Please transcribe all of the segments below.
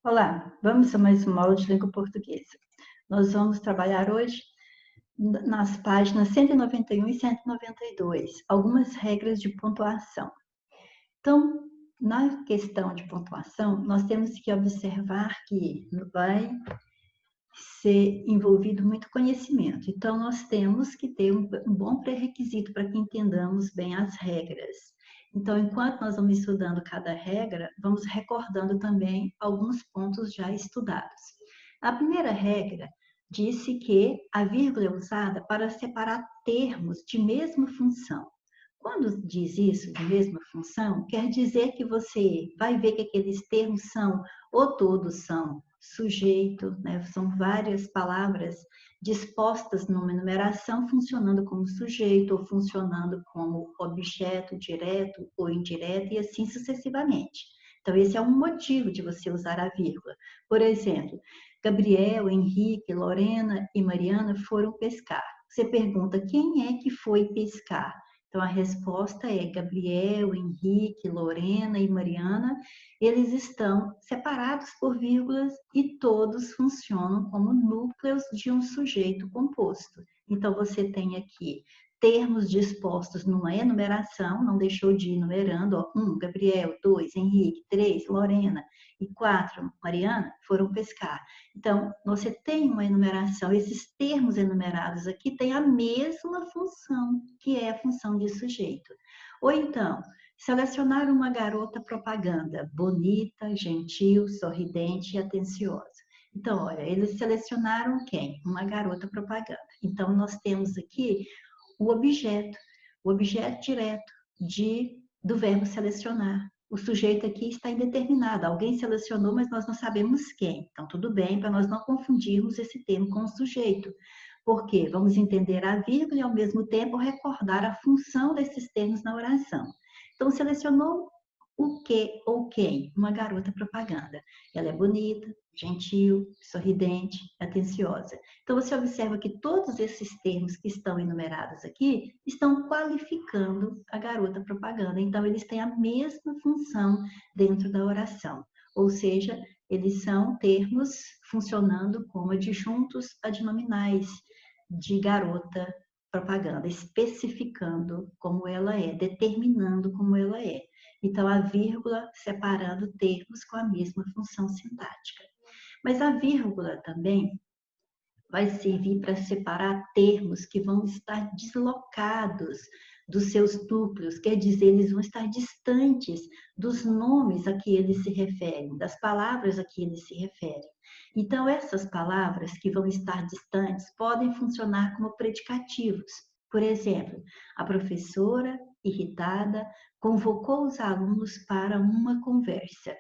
Olá, vamos a mais uma aula de língua portuguesa. Nós vamos trabalhar hoje nas páginas 191 e 192, algumas regras de pontuação. Então, na questão de pontuação, nós temos que observar que vai ser envolvido muito conhecimento. Então, nós temos que ter um bom pré-requisito para que entendamos bem as regras. Então, enquanto nós vamos estudando cada regra, vamos recordando também alguns pontos já estudados. A primeira regra disse que a vírgula é usada para separar termos de mesma função. Quando diz isso, de mesma função, quer dizer que você vai ver que aqueles termos são, ou todos são, sujeito, né? São várias palavras dispostas numa numeração, funcionando como sujeito ou funcionando como objeto direto ou indireto e assim sucessivamente. Então, esse é um motivo de você usar a vírgula. Por exemplo, Gabriel, Henrique, Lorena e Mariana foram pescar. Você pergunta, quem é que foi pescar? Então, a resposta é Gabriel, Henrique, Lorena e Mariana. Eles estão separados por vírgulas e todos funcionam como núcleos de um sujeito composto. Então, você tem aqui termos dispostos numa enumeração, não deixou de ir numerando, ó, 1, Gabriel, 2, Henrique, 3, Lorena e 4, Mariana, foram pescar. Então, você tem uma enumeração, esses termos enumerados aqui têm a mesma função, que é a função de sujeito. Ou então, selecionar uma garota propaganda, bonita, gentil, sorridente e atenciosa. Então, olha, eles selecionaram quem? Uma garota propaganda. Então, nós temos aqui o objeto direto do verbo selecionar. O sujeito aqui está indeterminado. Alguém selecionou, mas nós não sabemos quem. Então, tudo bem, para nós não confundirmos esse termo com o sujeito. Porque vamos entender a vírgula e, ao mesmo tempo, recordar a função desses termos na oração. Então, selecionou o que ou quem? Uma garota propaganda. Ela é bonita, gentil, sorridente, atenciosa. Então, você observa que todos esses termos que estão enumerados aqui estão qualificando a garota propaganda. Então, eles têm a mesma função dentro da oração. Ou seja, eles são termos funcionando como adjuntos adnominais de garota propaganda, especificando como ela é, determinando como ela é. Então, a vírgula separando termos com a mesma função sintática. Mas a vírgula também vai servir para separar termos que vão estar deslocados dos seus núcleos, quer dizer, eles vão estar distantes dos nomes a que eles se referem, das palavras a que eles se referem. Então, essas palavras que vão estar distantes podem funcionar como predicativos. Por exemplo, a professora, irritada, convocou os alunos para uma conversa.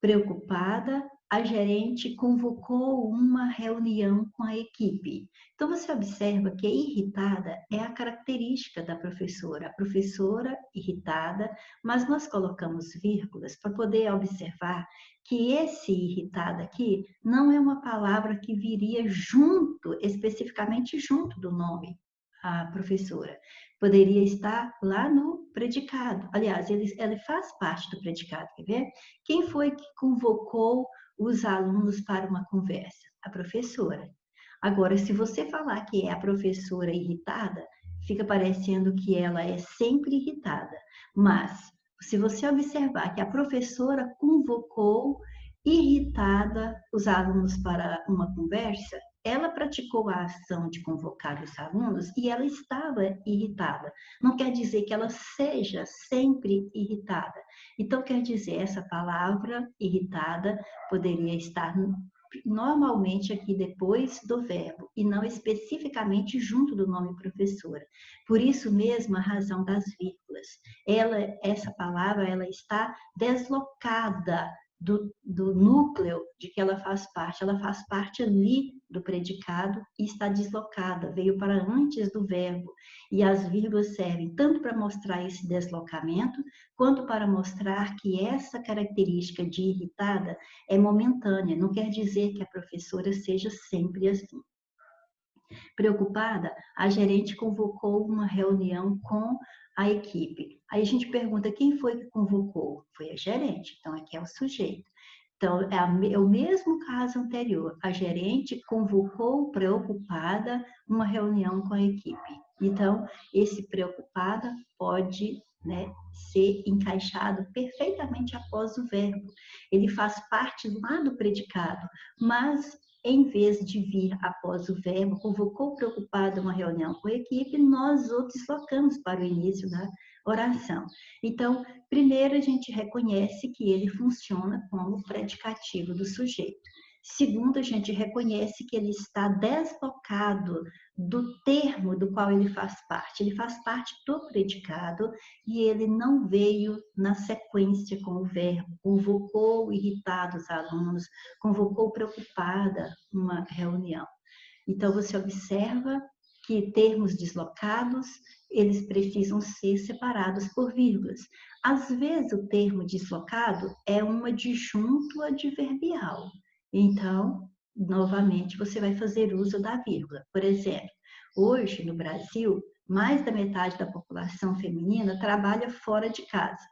Preocupada, a gerente convocou uma reunião com a equipe. Então, você observa que irritada é a característica da professora. A professora irritada, mas nós colocamos vírgulas para poder observar que esse irritada aqui não é uma palavra que viria junto, especificamente junto do nome, a professora. Poderia estar lá no predicado. Aliás, ele faz parte do predicado, quer ver? Quem foi que convocou os alunos para uma conversa? A professora. Agora, se você falar que é a professora irritada, fica parecendo que ela é sempre irritada. Mas, se você observar que a professora convocou irritada os alunos para uma conversa, ela praticou a ação de convocar os alunos e ela estava irritada. Não quer dizer que ela seja sempre irritada. Então, quer dizer, essa palavra irritada poderia estar normalmente aqui depois do verbo e não especificamente junto do nome professora. Por isso mesmo a razão das vírgulas. Essa palavra, ela está deslocada do núcleo de que ela faz parte ali do predicado e está deslocada, veio para antes do verbo. E as vírgulas servem tanto para mostrar esse deslocamento, quanto para mostrar que essa característica de irritada é momentânea, não quer dizer que a professora seja sempre assim. Preocupada, a gerente convocou uma reunião com a equipe. Aí a gente pergunta, quem foi que convocou? Foi a gerente, então aqui é o sujeito. Então, é o mesmo caso anterior. A gerente convocou preocupada uma reunião com a equipe. Então, esse preocupada pode, né, ser encaixado perfeitamente após o verbo. Ele faz parte lá do predicado, mas em vez de vir após o verbo, convocou preocupada uma reunião com a equipe, nós o deslocamos para o início da oração. Então, primeiro a gente reconhece que ele funciona como predicativo do sujeito. Segundo, a gente reconhece que ele está deslocado do termo do qual ele faz parte. Ele faz parte do predicado e ele não veio na sequência com o verbo. Convocou irritados alunos, convocou preocupada uma reunião. Então, você observa que termos deslocados, eles precisam ser separados por vírgulas. Às vezes, o termo deslocado é um adjunto adverbial. Então, novamente, você vai fazer uso da vírgula. Por exemplo, hoje, no Brasil, mais da metade da população feminina trabalha fora de casa.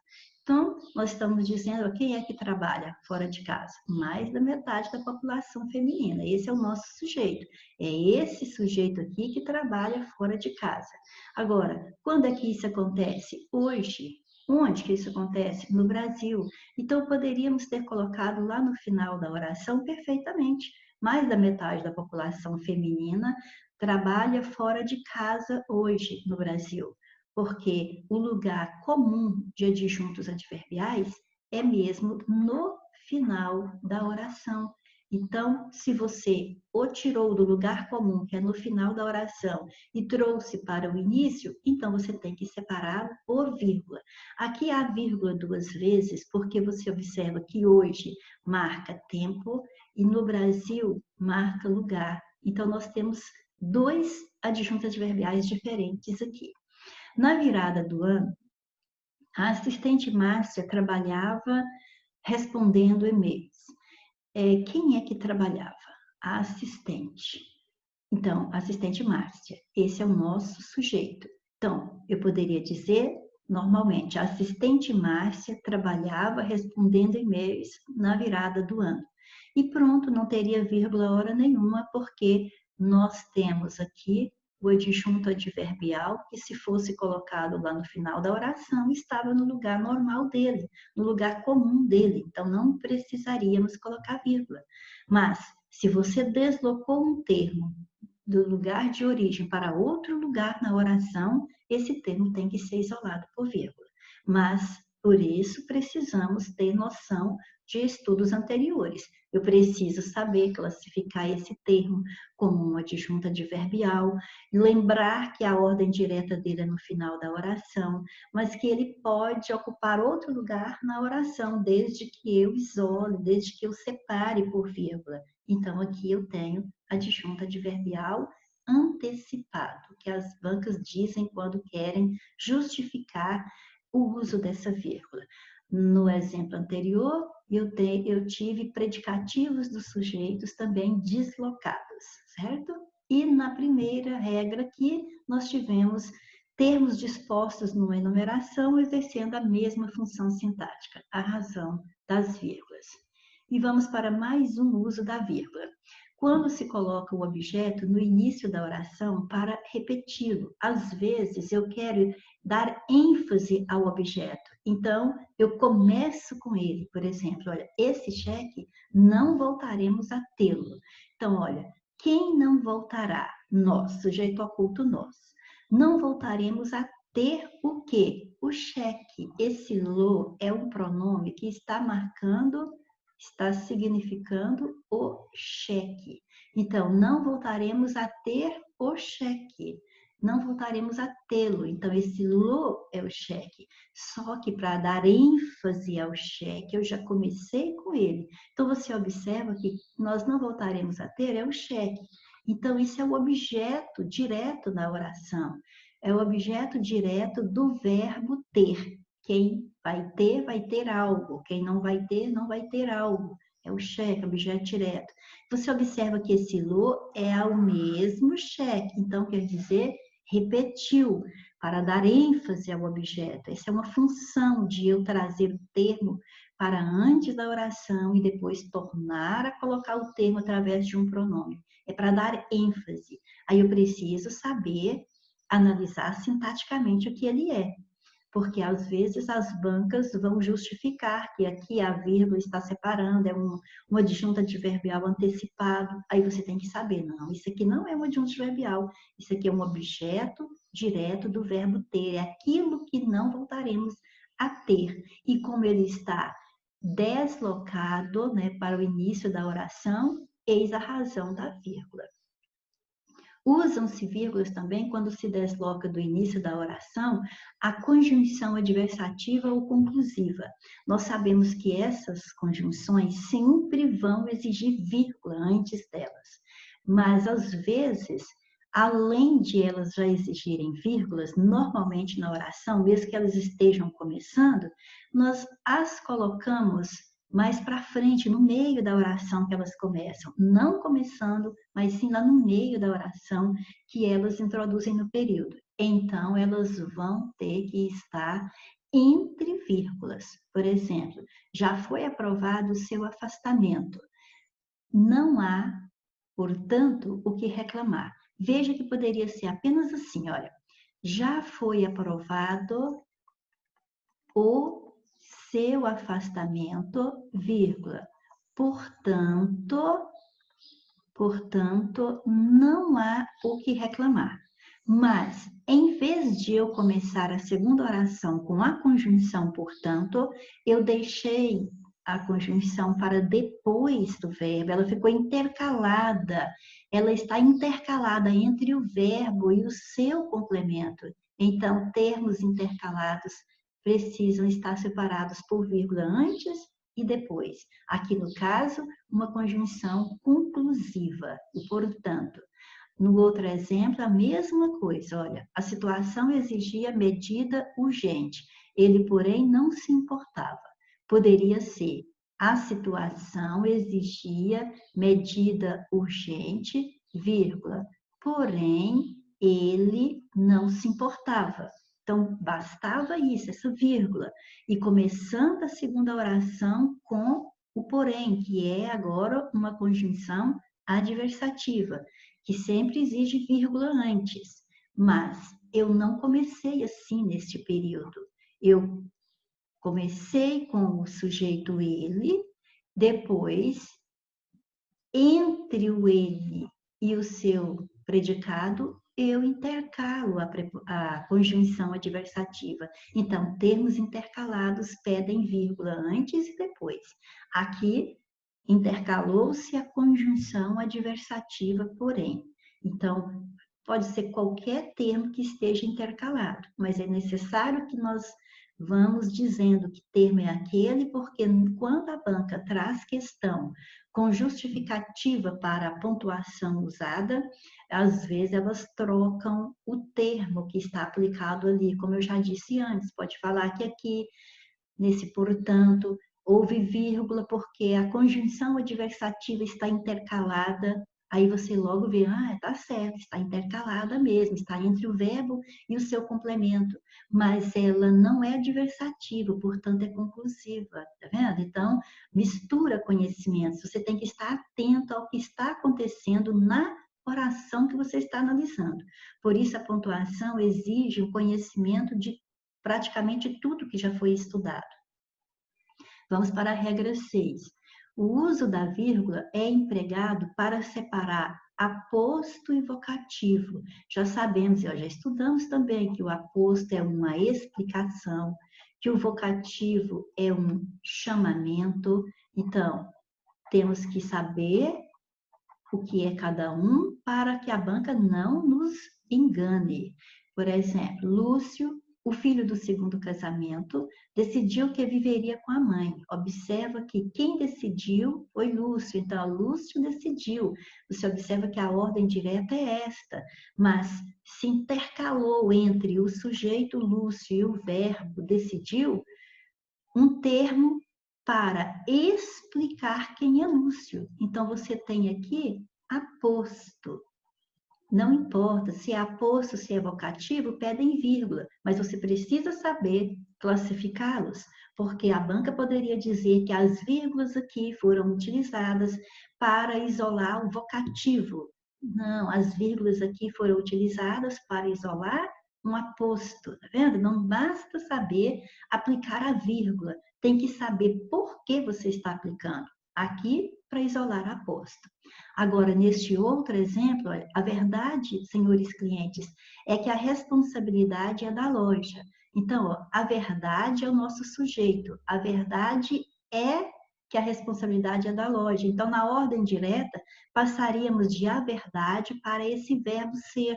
Então, nós estamos dizendo quem é que trabalha fora de casa? Mais da metade da população feminina. Esse é o nosso sujeito. É esse sujeito aqui que trabalha fora de casa. Agora, quando é que isso acontece? Hoje. Onde que isso acontece? No Brasil. Então, poderíamos ter colocado lá no final da oração perfeitamente. Mais da metade da população feminina trabalha fora de casa hoje no Brasil, porque o lugar comum de adjuntos adverbiais é mesmo no final da oração. Então, se você o tirou do lugar comum, que é no final da oração, e trouxe para o início, então você tem que separar por vírgula. Aqui há vírgula duas vezes, porque você observa que hoje marca tempo e no Brasil marca lugar. Então, nós temos dois adjuntos adverbiais diferentes aqui. Na virada do ano, a assistente Márcia trabalhava respondendo e-mails. Quem é que trabalhava? A assistente. Então, assistente Márcia, esse é o nosso sujeito. Então, eu poderia dizer, normalmente, a assistente Márcia trabalhava respondendo e-mails na virada do ano. E pronto, não teria vírgula hora nenhuma, porque nós temos aqui o adjunto adverbial, que se fosse colocado lá no final da oração, estava no lugar normal dele, no lugar comum dele. Então, não precisaríamos colocar vírgula. Mas, se você deslocou um termo do lugar de origem para outro lugar na oração, esse termo tem que ser isolado por vírgula. Mas, por isso, precisamos ter noção de estudos anteriores. Eu preciso saber classificar esse termo como um adjunto adverbial, lembrar que a ordem direta dele é no final da oração, mas que ele pode ocupar outro lugar na oração, desde que eu isole, desde que eu separe por vírgula. Então, aqui eu tenho adjunto adverbial antecipado, que as bancas dizem quando querem justificar o uso dessa vírgula. No exemplo anterior, eu tive predicativos dos sujeitos também deslocados, certo? E na primeira regra aqui, nós tivemos termos dispostos numa enumeração exercendo a mesma função sintática, a razão das vírgulas. E vamos para mais um uso da vírgula. Quando se coloca o objeto no início da oração para repeti-lo. Às vezes eu quero dar ênfase ao objeto. Então, eu começo com ele. Por exemplo, olha, esse cheque não voltaremos a tê-lo. Então, olha, quem não voltará? Nós, sujeito oculto nós. Não voltaremos a ter o quê? O cheque. Esse lo é um pronome que está marcando, está significando o cheque. Então, não voltaremos a ter o cheque. Não voltaremos a tê-lo. Então, esse lo é o cheque. Só que para dar ênfase ao cheque, eu já comecei com ele. Então, você observa que nós não voltaremos a ter é o cheque. Então, isso é o objeto direto da oração. É o objeto direto do verbo ter. Quem vai ter algo. Quem não vai ter algo. É o cheque, objeto direto. Você observa que esse lo é ao mesmo cheque. Então, quer dizer, repetiu, para dar ênfase ao objeto. Essa é uma função de eu trazer o termo para antes da oração e depois tornar a colocar o termo através de um pronome. É para dar ênfase. Aí eu preciso saber analisar sintaticamente o que ele é. Porque às vezes as bancas vão justificar que aqui a vírgula está separando, é um adjunto adverbial antecipado. Aí você tem que saber, não, isso aqui não é um adjunto adverbial, isso aqui é um objeto direto do verbo ter, é aquilo que não voltaremos a ter. E como ele está deslocado, né, para o início da oração, eis a razão da vírgula. Usam-se vírgulas também quando se desloca do início da oração a conjunção adversativa ou conclusiva. Nós sabemos que essas conjunções sempre vão exigir vírgula antes delas, mas às vezes, além de elas já exigirem vírgulas, normalmente na oração, mesmo que elas estejam começando, nós as colocamos mais para frente, no meio da oração que elas começam. Não começando, mas sim lá no meio da oração que elas introduzem no período. Então, elas vão ter que estar entre vírgulas. Por exemplo, já foi aprovado o seu afastamento. Não há, portanto, o que reclamar. Veja que poderia ser apenas assim, olha. Já foi aprovado o seu afastamento, vírgula. Portanto, não há o que reclamar. Mas, em vez de eu começar a segunda oração com a conjunção portanto, eu deixei a conjunção para depois do verbo, ela ficou intercalada, ela está intercalada entre o verbo e o seu complemento. Então, termos intercalados precisam estar separados por vírgula antes e depois. Aqui, no caso, uma conjunção conclusiva, o portanto. No outro exemplo, a mesma coisa. Olha, a situação exigia medida urgente. Ele, porém, não se importava. Poderia ser, a situação exigia medida urgente, vírgula. Porém, ele não se importava. Então, bastava isso, essa vírgula. E começando a segunda oração com o porém, que é agora uma conjunção adversativa, que sempre exige vírgula antes. Mas eu não comecei assim neste período. Eu comecei com o sujeito ele, depois, entre o ele e o seu predicado, eu intercalo a conjunção adversativa. Então, termos intercalados pedem vírgula antes e depois. Aqui, intercalou-se a conjunção adversativa, porém. Então, pode ser qualquer termo que esteja intercalado, mas é necessário que nós vamos dizendo que termo é aquele, porque quando a banca traz questão com justificativa para a pontuação usada, às vezes elas trocam o termo que está aplicado ali, como eu já disse antes, pode falar que aqui, nesse portanto, houve vírgula porque a conjunção adversativa está intercalada, aí você logo vê, tá certo, está intercalada mesmo, está entre o verbo e o seu complemento, mas ela não é adversativa, portanto é conclusiva, tá vendo? Então, mistura conhecimentos, você tem que estar atento ao que está acontecendo na oração que você está analisando. Por isso, a pontuação exige o conhecimento de praticamente tudo que já foi estudado. Vamos para a regra 6. O uso da vírgula é empregado para separar aposto e vocativo. Já sabemos, já estudamos também que o aposto é uma explicação, que o vocativo é um chamamento. Então, temos que saber o que é cada um para que a banca não nos engane. Por exemplo, Lúcio, o filho do segundo casamento, decidiu que viveria com a mãe. Observa que quem decidiu foi Lúcio, então Lúcio decidiu. Você observa que a ordem direta é esta, mas se intercalou entre o sujeito Lúcio e o verbo decidiu um termo para explicar quem é Lúcio. Então, você tem aqui aposto. Não importa se é aposto, se é vocativo, pedem vírgula, mas você precisa saber classificá-los, porque a banca poderia dizer que as vírgulas aqui foram utilizadas para isolar o vocativo. Não, as vírgulas aqui foram utilizadas para isolar um aposto, tá vendo? Não basta saber aplicar a vírgula, tem que saber por que você está aplicando. Aqui, para isolar aposto. Agora, neste outro exemplo, a verdade, senhores clientes, é que a responsabilidade é da loja. Então, ó, a verdade é o nosso sujeito. A verdade é que a responsabilidade é da loja. Então, na ordem direta, passaríamos de a verdade para esse verbo ser.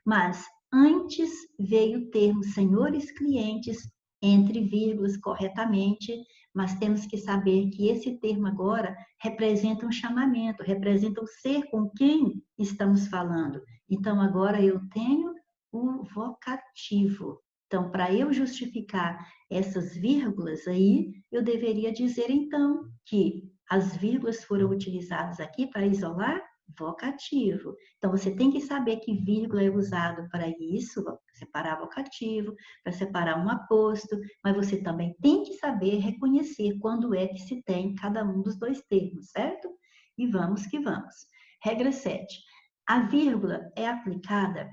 Mas antes veio o termo senhores clientes, entre vírgulas, corretamente, mas temos que saber que esse termo agora representa um chamamento, representa o ser com quem estamos falando. Então, agora eu tenho o vocativo. Então, para eu justificar essas vírgulas aí, eu deveria dizer, então, que as vírgulas foram utilizadas aqui para isolar vocativo. Então, você tem que saber que vírgula é usado para isso, para separar vocativo, para separar um aposto, mas você também tem que saber reconhecer quando é que se tem cada um dos dois termos, certo? E vamos que vamos. Regra 7. A vírgula é aplicada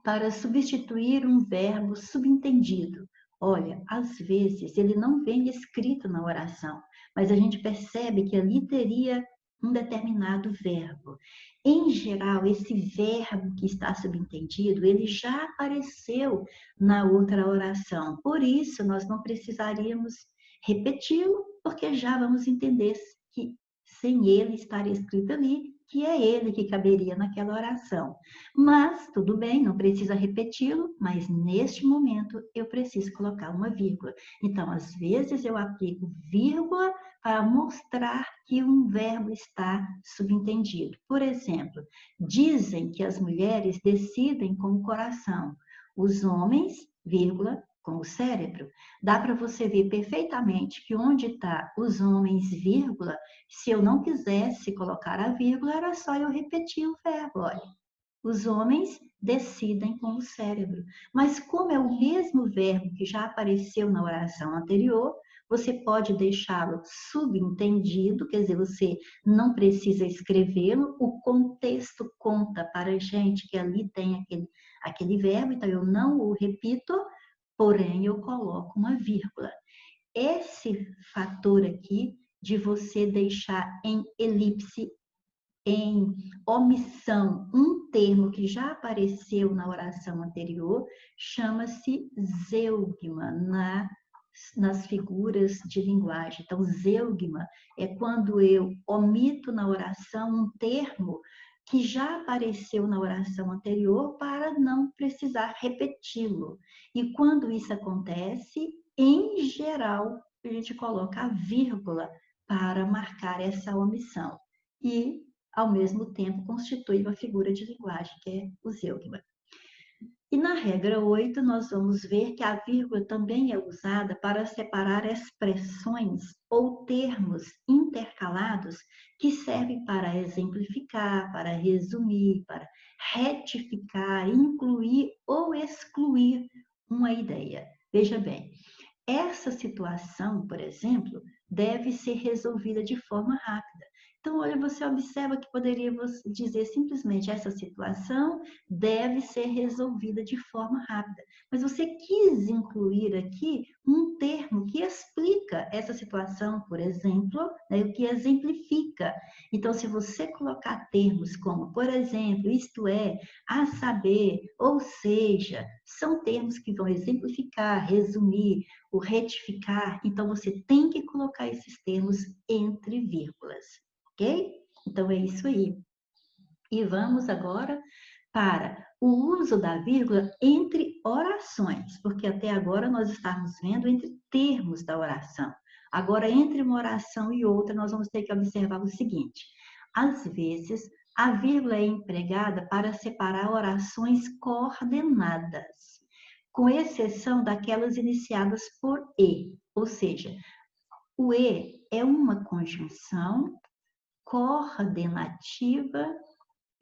para substituir um verbo subentendido. Olha, às vezes ele não vem escrito na oração, mas a gente percebe que ali teria um determinado verbo. Em geral, esse verbo que está subentendido, ele já apareceu na outra oração. Por isso, nós não precisaríamos repeti-lo, porque já vamos entender que sem ele estar escrito ali, que é ele que caberia naquela oração. Mas, tudo bem, não precisa repeti-lo, mas neste momento eu preciso colocar uma vírgula. Então, às vezes eu aplico vírgula para mostrar que um verbo está subentendido. Por exemplo, dizem que as mulheres decidem com o coração, os homens, vírgula, com o cérebro. Dá para você ver perfeitamente que onde está os homens, vírgula, se eu não quisesse colocar a vírgula, era só eu repetir o verbo, olha. Os homens decidem com o cérebro. Mas como é o mesmo verbo que já apareceu na oração anterior, você pode deixá-lo subentendido, quer dizer, você não precisa escrevê-lo, o contexto conta para a gente que ali tem aquele verbo, então eu não o repito, porém eu coloco uma vírgula. Esse fator aqui de você deixar em elipse, em omissão, um termo que já apareceu na oração anterior, chama-se zeugma nas figuras de linguagem. Então, zeugma é quando eu omito na oração um termo que já apareceu na oração anterior para não precisar repeti-lo. E quando isso acontece, em geral, a gente coloca a vírgula para marcar essa omissão. E ao mesmo tempo constitui uma figura de linguagem, que é o zeugma. E na regra 8, nós vamos ver que a vírgula também é usada para separar expressões ou termos intercalados que servem para exemplificar, para resumir, para retificar, incluir ou excluir uma ideia. Veja bem, essa situação, por exemplo, deve ser resolvida de forma rápida. Então, olha, você observa que poderia dizer simplesmente essa situação deve ser resolvida de forma rápida. Mas você quis incluir aqui um termo que explica essa situação, por exemplo, né, o que exemplifica. Então, se você colocar termos como, por exemplo, isto é, a saber, ou seja, são termos que vão exemplificar, resumir, o retificar, então você tem que colocar esses termos entre vírgulas, ok? Então é isso aí. E vamos agora para o uso da vírgula entre orações, porque até agora nós estamos vendo entre termos da oração. Agora, entre uma oração e outra, nós vamos ter que observar o seguinte: às vezes, a vírgula é empregada para separar orações coordenadas, com exceção daquelas iniciadas por E, ou seja, o E é uma conjunção coordenativa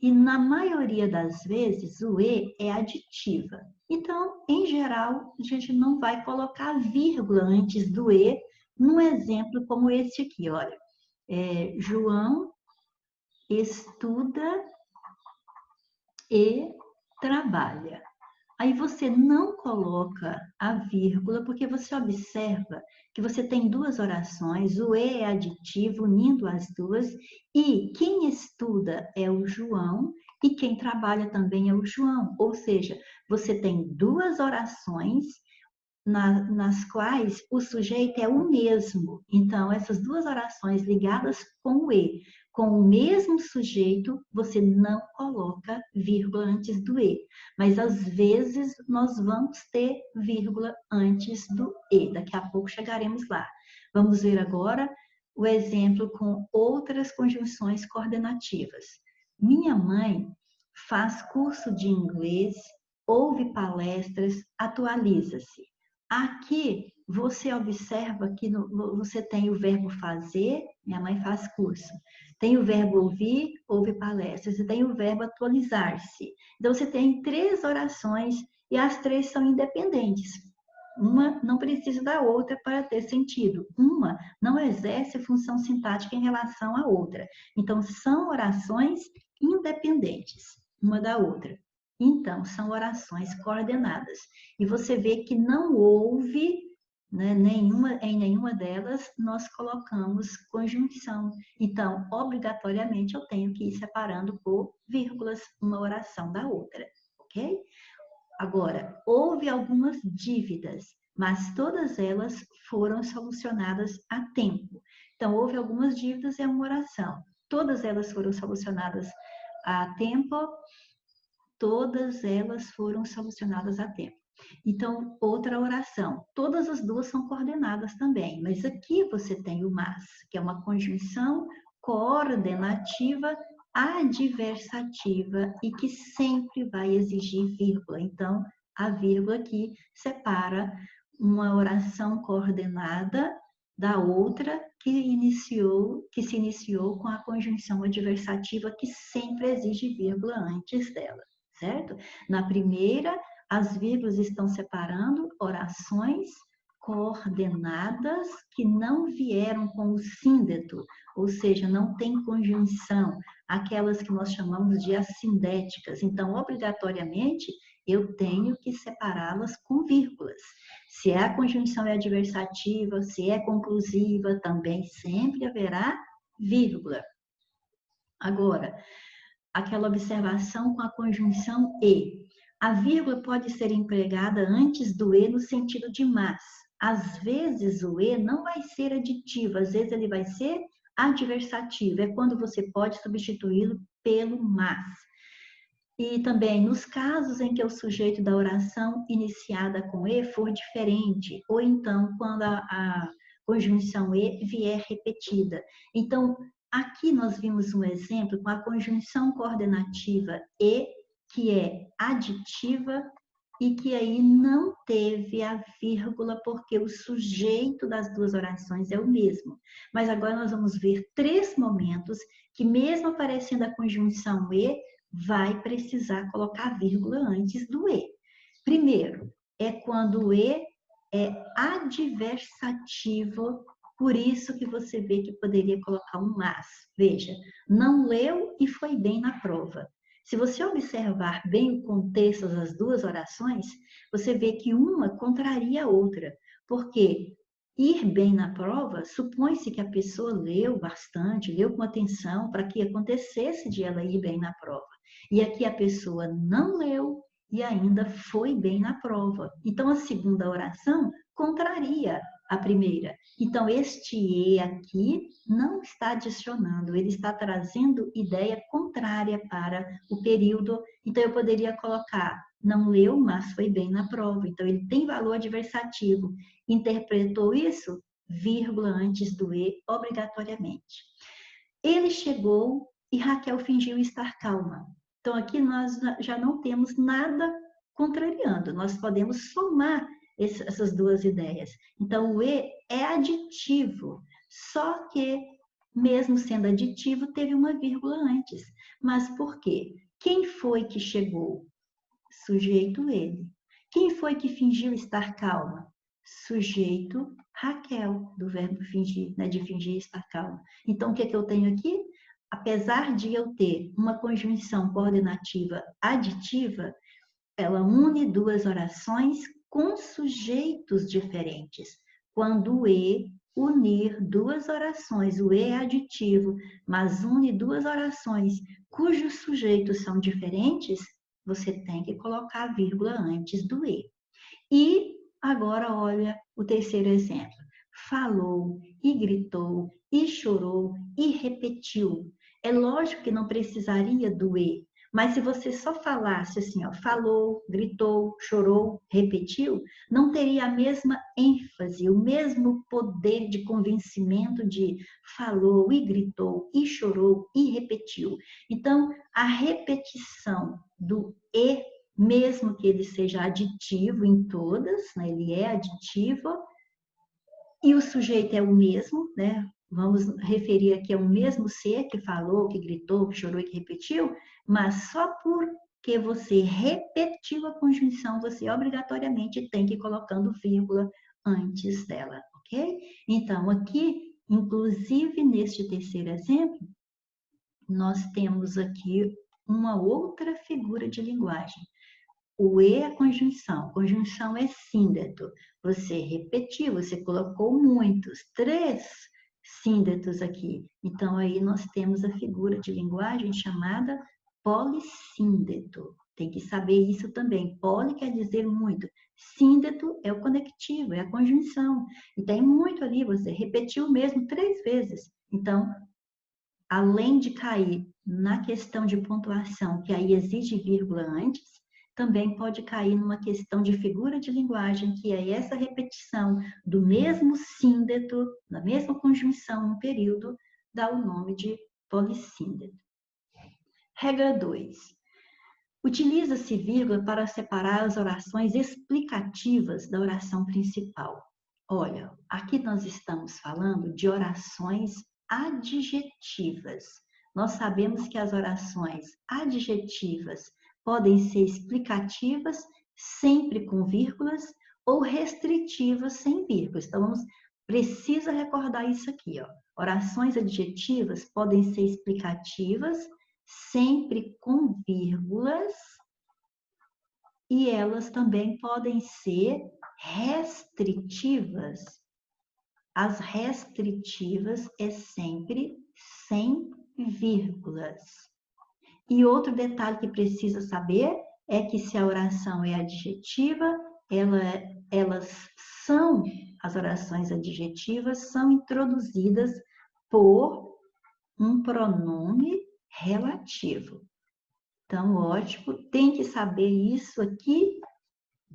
e na maioria das vezes o E é aditiva. Então, em geral, a gente não vai colocar vírgula antes do E, num exemplo como esse aqui, olha. João estuda e trabalha. Aí você não coloca a vírgula, porque você observa que você tem duas orações, o E é aditivo, unindo as duas, e quem estuda é o João, e quem trabalha também é o João. Ou seja, você tem duas orações nas quais o sujeito é o mesmo. Então, essas duas orações ligadas com o E, com o mesmo sujeito, você não coloca vírgula antes do E. Mas, às vezes, nós vamos ter vírgula antes do E. Daqui a pouco chegaremos lá. Vamos ver agora o exemplo com outras conjunções coordenativas. Minha mãe faz curso de inglês, ouve palestras, atualiza-se. Aqui você observa que você tem o verbo fazer, minha mãe faz curso. Tem o verbo ouvir, ouve palestras. Você tem o verbo atualizar-se. Então você tem três orações e as três são independentes. Uma não precisa da outra para ter sentido. Uma não exerce função sintática em relação à outra. Então são orações independentes uma da outra. Então, são orações coordenadas. E você vê que não houve, né, em nenhuma delas, nós colocamos conjunção. Então, obrigatoriamente, eu tenho que ir separando por vírgulas uma oração da outra, ok? Agora, houve algumas dívidas, mas todas elas foram solucionadas a tempo. Então, houve algumas dívidas, é uma oração. Todas elas foram solucionadas a tempo. Todas elas foram solucionadas a tempo. Então, outra oração. Todas as duas são coordenadas também, mas aqui você tem o mas, que é uma conjunção coordenativa adversativa e que sempre vai exigir vírgula. Então, a vírgula aqui separa uma oração coordenada da outra que se iniciou com a conjunção adversativa que sempre exige vírgula antes dela. Certo? Na primeira, as vírgulas estão separando orações coordenadas que não vieram com o síndeto, ou seja, não tem conjunção, aquelas que nós chamamos de assindéticas. Então, obrigatoriamente, eu tenho que separá-las com vírgulas. Se a conjunção é adversativa, se é conclusiva, também sempre haverá vírgula. Agora, aquela observação com a conjunção e. A vírgula pode ser empregada antes do e no sentido de mas. Às vezes o e não vai ser aditivo, às vezes ele vai ser adversativo. É quando você pode substituí-lo pelo mas. E também nos casos em que o sujeito da oração iniciada com e for diferente, ou então quando a conjunção e vier repetida. Então, aqui nós vimos um exemplo com a conjunção coordenativa e, que é aditiva e que aí não teve a vírgula porque o sujeito das duas orações é o mesmo. Mas agora nós vamos ver três momentos que mesmo aparecendo a conjunção e, vai precisar colocar vírgula antes do e. Primeiro, é quando o e é adversativo, por isso que você vê que poderia colocar um mas. Veja, não leu e foi bem na prova. Se você observar bem o contexto das duas orações, você vê que uma contraria a outra, porque ir bem na prova supõe-se que a pessoa leu bastante, leu com atenção para que acontecesse de ela ir bem na prova. E aqui a pessoa não leu e ainda foi bem na prova. Então, a segunda oração contraria a primeira. Então, este e aqui não está adicionando, ele está trazendo ideia contrária para o período. Então, eu poderia colocar, não leu, mas foi bem na prova. Então, ele tem valor adversativo. Interpretou isso? Vírgula antes do e, obrigatoriamente. Ele chegou e Raquel fingiu estar calma. Então, aqui nós já não temos nada contrariando, nós podemos somar essas duas ideias. Então, o e é aditivo, só que mesmo sendo aditivo, teve uma vírgula antes. Mas por quê? Quem foi que chegou? Sujeito ele. Quem foi que fingiu estar calma? Sujeito Raquel, do verbo fingir, né, de fingir estar calma. Então, o que é que eu tenho aqui? Apesar de eu ter uma conjunção coordenativa aditiva, ela une duas orações com sujeitos diferentes. Quando o E unir duas orações, o E é aditivo, mas une duas orações cujos sujeitos são diferentes, você tem que colocar a vírgula antes do E. E agora olha o terceiro exemplo. Falou, e gritou, e chorou, e repetiu. É lógico que não precisaria do E, mas se você só falasse assim, ó, falou, gritou, chorou, repetiu, não teria a mesma ênfase, o mesmo poder de convencimento de falou, e gritou, e chorou, e repetiu. Então, a repetição do E, mesmo que ele seja aditivo em todas, né? Ele é aditivo, e o sujeito é o mesmo, né? Vamos referir aqui ao mesmo ser que falou, que gritou, que chorou e que repetiu, mas só porque você repetiu a conjunção, você obrigatoriamente tem que ir colocando vírgula antes dela, ok? Então, aqui, inclusive neste terceiro exemplo, nós temos aqui uma outra figura de linguagem. O E é conjunção é síndeto. Você repetiu, você colocou muitos, 3 síndetos aqui. Então, aí nós temos a figura de linguagem chamada polissíndeto. Tem que saber isso também. Poli quer dizer muito. Síndeto é o conectivo, é a conjunção. E tem muito ali, você repetiu mesmo 3 vezes. Então, além de cair na questão de pontuação, que aí exige vírgula antes, também pode cair numa questão de figura de linguagem, que é essa repetição do mesmo síndeto, da mesma conjunção no período, dá o nome de polissíndeto. Regra 2. Utiliza-se vírgula para separar as orações explicativas da oração principal. Olha, aqui nós estamos falando de orações adjetivas. Nós sabemos que as orações adjetivas podem ser explicativas sempre com vírgulas ou restritivas sem vírgulas. Então, precisa recordar isso aqui, ó. Orações adjetivas podem ser explicativas sempre com vírgulas e elas também podem ser restritivas. As restritivas é sempre sem vírgulas. E outro detalhe que precisa saber é que se a oração é adjetiva, as orações adjetivas são introduzidas por um pronome relativo. Então, ótimo, tem que saber isso aqui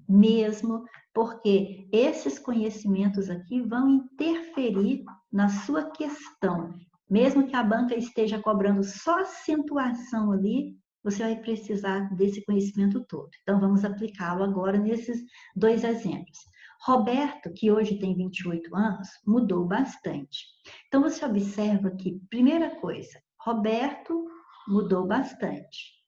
mesmo, porque esses conhecimentos aqui vão interferir na sua questão. Mesmo que a banca esteja cobrando só acentuação ali, você vai precisar desse conhecimento todo. Então, vamos aplicá-lo agora nesses 2 exemplos. Roberto, que hoje tem 28 anos, mudou bastante. Então, você observa que, primeira coisa, Roberto mudou bastante.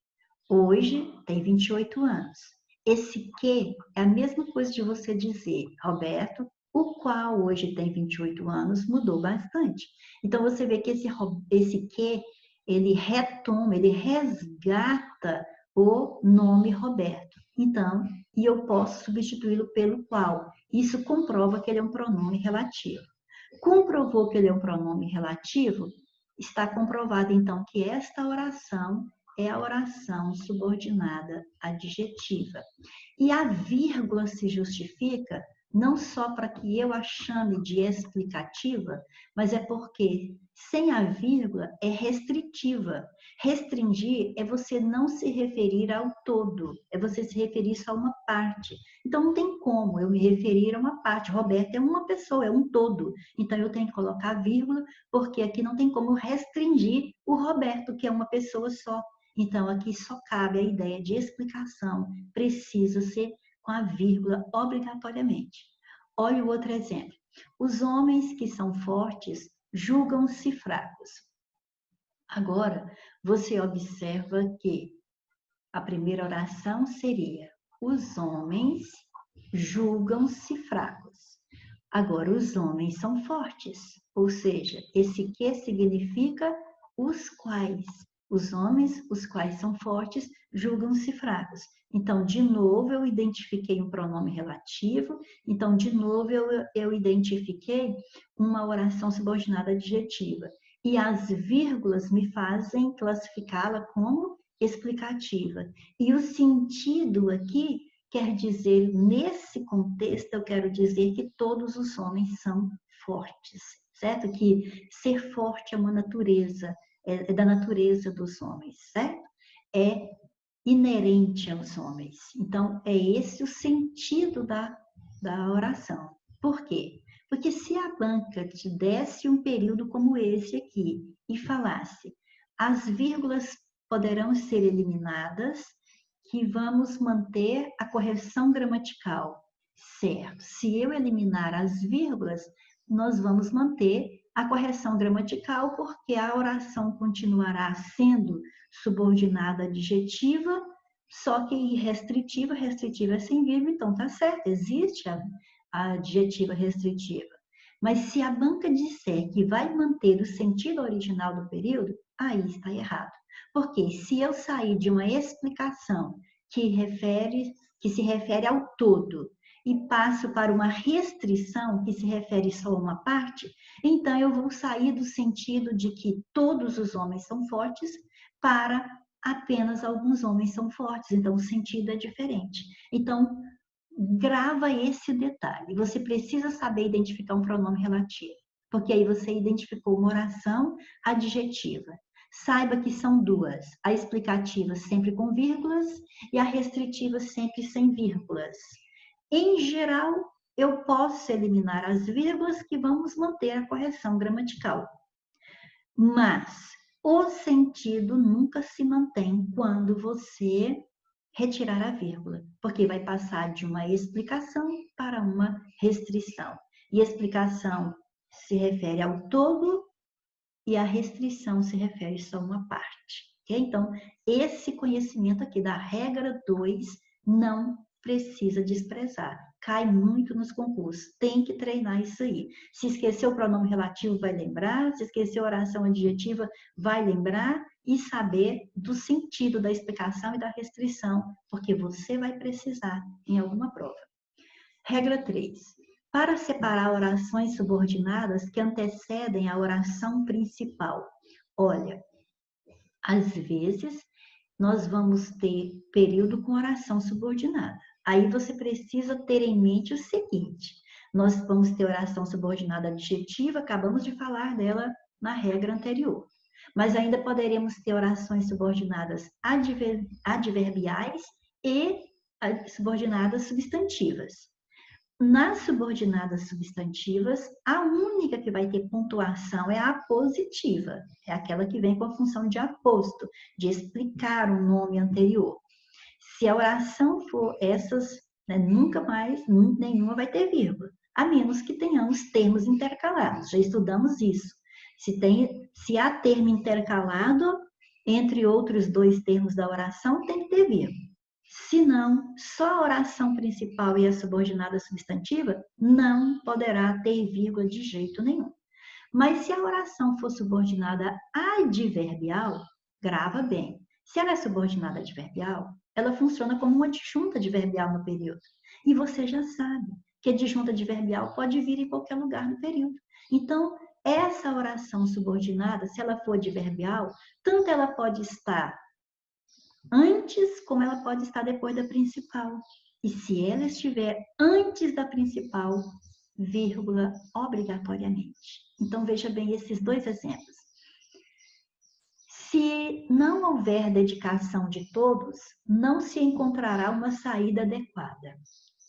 Hoje tem 28 anos. Esse que é a mesma coisa de você dizer, Roberto, o qual hoje tem 28 anos, mudou bastante. Então, você vê que esse que, ele retoma, ele resgata o nome Roberto. Então, e eu posso substituí-lo pelo qual. Isso comprova que ele é um pronome relativo. Comprovou que ele é um pronome relativo, está comprovado, então, que esta oração é a oração subordinada adjetiva. E a vírgula se justifica não só para que eu a chame de explicativa, mas é porque sem a vírgula é restritiva. Restringir é você não se referir ao todo, é você se referir só a uma parte. Então não tem como eu me referir a uma parte. Roberto é uma pessoa, é um todo. Então eu tenho que colocar vírgula, porque aqui não tem como restringir o Roberto, que é uma pessoa só. Então, aqui só cabe a ideia de explicação, precisa ser com a vírgula obrigatoriamente. Olha o outro exemplo. Os homens que são fortes julgam-se fracos. Agora, você observa que a primeira oração seria: os homens julgam-se fracos. Agora, os homens são fortes, ou seja, esse que significa os quais. Os homens, os quais são fortes, julgam-se fracos. Então, de novo, eu identifiquei um pronome relativo. Então, de novo, eu identifiquei uma oração subordinada adjetiva. E as vírgulas me fazem classificá-la como explicativa. E o sentido aqui quer dizer, nesse contexto, eu quero dizer que todos os homens são fortes, certo? Que ser forte é uma natureza, é da natureza dos homens, certo? É inerente aos homens. Então, é esse o sentido da oração. Por quê? Porque se a banca te desse um período como esse aqui e falasse, as vírgulas poderão ser eliminadas, que vamos manter a correção gramatical, certo? Se eu eliminar as vírgulas, nós vamos manter a correção gramatical, porque a oração continuará sendo subordinada adjetiva, só que restritiva, restritiva é sem vírgula, então tá certo, existe a adjetiva restritiva. Mas se a banca disser que vai manter o sentido original do período, aí está errado. Porque se eu sair de uma explicação que se refere ao todo e passo para uma restrição que se refere só a uma parte, então eu vou sair do sentido de que todos os homens são fortes para apenas alguns homens são fortes. Então o sentido é diferente. Então grava esse detalhe. Você precisa saber identificar um pronome relativo, porque aí você identificou uma oração adjetiva. Saiba que são duas, a explicativa sempre com vírgulas e a restritiva sempre sem vírgulas. Em geral, eu posso eliminar as vírgulas que vamos manter a correção gramatical. Mas o sentido nunca se mantém quando você retirar a vírgula, porque vai passar de uma explicação para uma restrição. E explicação se refere ao todo e a restrição se refere só a uma parte. Okay? Então, esse conhecimento aqui da regra 2 não precisa desprezar. Cai muito nos concursos. Tem que treinar isso aí. Se esquecer o pronome relativo, vai lembrar. Se esquecer a oração adjetiva, vai lembrar. E saber do sentido da explicação e da restrição, porque você vai precisar em alguma prova. Regra 3. Para separar orações subordinadas que antecedem a oração principal. Olha, às vezes nós vamos ter período com oração subordinada. Aí você precisa ter em mente o seguinte: nós vamos ter oração subordinada adjetiva, acabamos de falar dela na regra anterior. Mas ainda poderemos ter orações subordinadas adverbiais e subordinadas substantivas. Nas subordinadas substantivas, a única que vai ter pontuação é a apositiva, é aquela que vem com a função de aposto, de explicar um nome anterior. Se a oração for essas, né, nunca mais, nenhuma vai ter vírgula, a menos que tenhamos termos intercalados, já estudamos isso. Se há termo intercalado, entre outros dois termos da oração, tem que ter vírgula. Se não, só a oração principal e a subordinada substantiva não poderá ter vírgula de jeito nenhum. Mas se a oração for subordinada adverbial, grava bem. Se ela é subordinada adverbial, ela funciona como uma adjunta adverbial no período. E você já sabe que a adjunta adverbial pode vir em qualquer lugar no período. Então, essa oração subordinada, se ela for adverbial, tanto ela pode estar antes, como ela pode estar depois da principal. E se ela estiver antes da principal, vírgula obrigatoriamente. Então, veja bem esses dois exemplos. Se não houver dedicação de todos, não se encontrará uma saída adequada.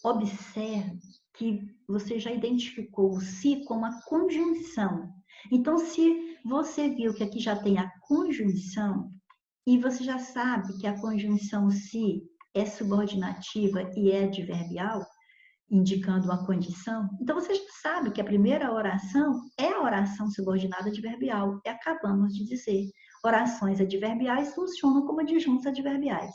Observe que você já identificou o se como a conjunção. Então, se você viu que aqui já tem a conjunção, e você já sabe que a conjunção se é subordinativa e é adverbial, indicando uma condição. Então, você já sabe que a primeira oração é a oração subordinada adverbial. E acabamos de dizer, orações adverbiais funcionam como adjuntos adverbiais.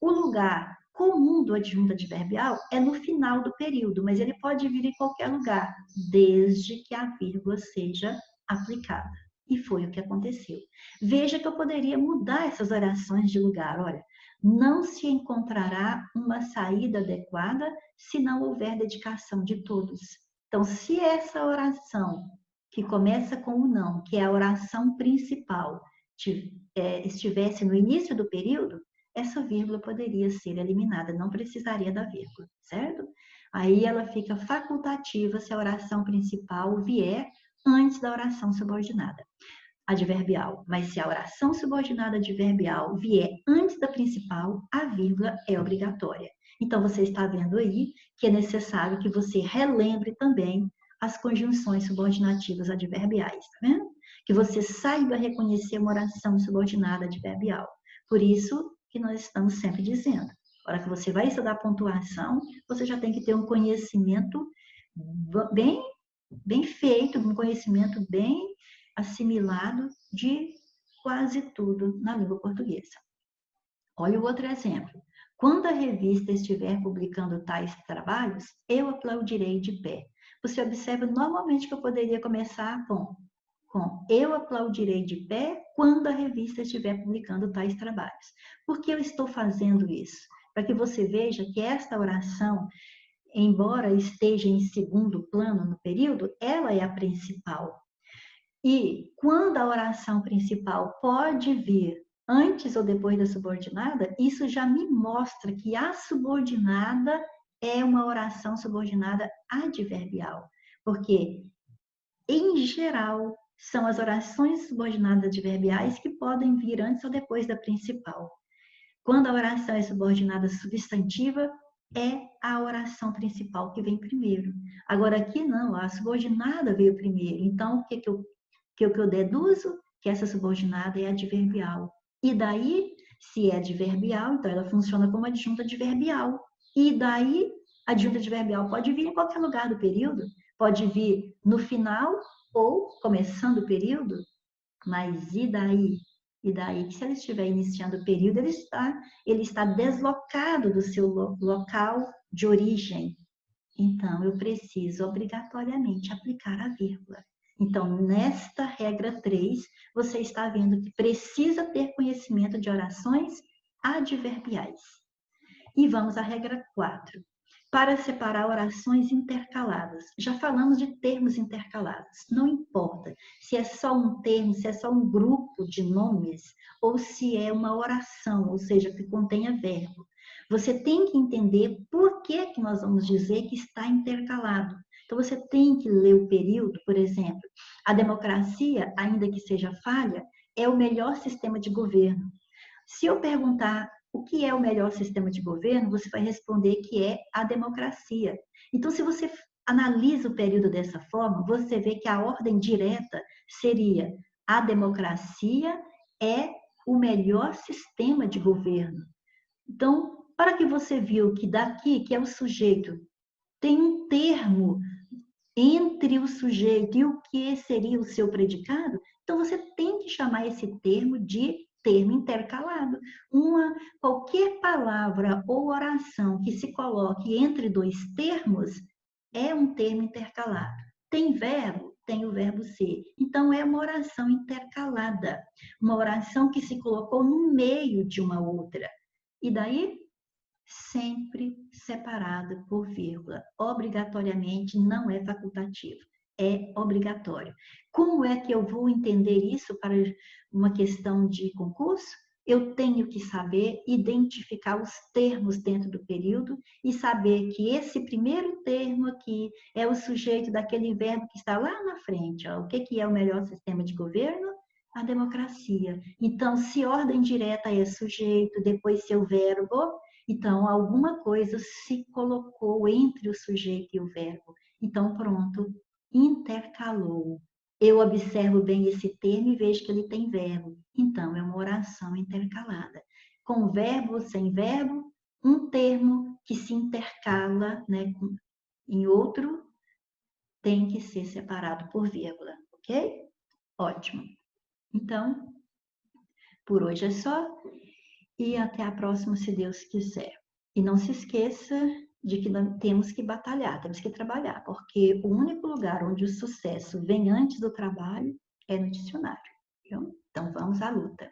O lugar comum do adjunto adverbial é no final do período, mas ele pode vir em qualquer lugar, desde que a vírgula seja aplicada. E foi o que aconteceu. Veja que eu poderia mudar essas orações de lugar. Olha, não se encontrará uma saída adequada se não houver dedicação de todos. Então, se essa oração, que começa com o não, que é a oração principal, estivesse no início do período, essa vírgula poderia ser eliminada, não precisaria da vírgula, certo? Aí ela fica facultativa se a oração principal vier antes da oração subordinada adverbial. Mas se a oração subordinada adverbial vier antes da principal, a vírgula é obrigatória. Então, você está vendo aí que é necessário que você relembre também as conjunções subordinativas adverbiais, tá vendo? Que você saiba reconhecer uma oração subordinada adverbial. Por isso que nós estamos sempre dizendo, na hora que você vai estudar pontuação, você já tem que ter um conhecimento bem feito, um conhecimento bem assimilado de quase tudo na língua portuguesa. Olha o outro exemplo. Quando a revista estiver publicando tais trabalhos, eu aplaudirei de pé. Você observa normalmente que eu poderia começar com eu aplaudirei de pé quando a revista estiver publicando tais trabalhos. Por que eu estou fazendo isso? Para que você veja que esta oração, embora esteja em segundo plano no período, ela é a principal. E quando a oração principal pode vir antes ou depois da subordinada, isso já me mostra que a subordinada é uma oração subordinada adverbial. Porque, em geral, são as orações subordinadas adverbiais que podem vir antes ou depois da principal. Quando a oração é subordinada substantiva, é a oração principal que vem primeiro. Agora, aqui não, a subordinada veio primeiro. Então, o que eu deduzo? Que essa subordinada é adverbial. E daí, se é adverbial, então ela funciona como adjunta adverbial. E daí, a adjunta adverbial pode vir em qualquer lugar do período, pode vir no final ou começando o período, mas e daí? E daí que se ele estiver iniciando o período, ele está deslocado do seu local de origem. Então, eu preciso obrigatoriamente aplicar a vírgula. Então, nesta regra 3, você está vendo que precisa ter conhecimento de orações adverbiais. E vamos à regra 4. Para separar orações intercaladas. Já falamos de termos intercalados. Não importa se é só um termo, se é só um grupo de nomes, ou se é uma oração, ou seja, que contenha verbo. Você tem que entender por que nós vamos dizer que está intercalado. Então, você tem que ler o período, por exemplo. A democracia, ainda que seja falha, é o melhor sistema de governo. Se eu perguntar o que é o melhor sistema de governo, você vai responder que é a democracia. Então, se você analisa o período dessa forma, você vê que a ordem direta seria a democracia é o melhor sistema de governo. Então, para que você viu que daqui, que é o sujeito, tem um termo entre o sujeito e o que seria o seu predicado, então você tem que chamar esse termo de termo intercalado. Qualquer palavra ou oração que se coloque entre dois termos é um termo intercalado. Tem verbo? Tem o verbo ser. Então, é uma oração intercalada. Uma oração que se colocou no meio de uma outra. E daí, sempre separada por vírgula. Obrigatoriamente não é facultativo, é obrigatório. Como é que eu vou entender isso para uma questão de concurso? Eu tenho que saber identificar os termos dentro do período e saber que esse primeiro termo aqui é o sujeito daquele verbo que está lá na frente. Ó. O que é o melhor sistema de governo? A democracia. Então, se ordem direta é sujeito, depois seu verbo, então alguma coisa se colocou entre o sujeito e o verbo. Então, pronto, intercalou. Eu observo bem esse termo e vejo que ele tem verbo. Então, é uma oração intercalada. Com verbo ou sem verbo, um termo que se intercala, né, em outro tem que ser separado por vírgula, ok? Ótimo. Então, por hoje é só e até a próxima, se Deus quiser. E não se esqueça de que nós temos que batalhar, temos que trabalhar, porque o único lugar onde o sucesso vem antes do trabalho é no dicionário. Viu? Então, vamos à luta.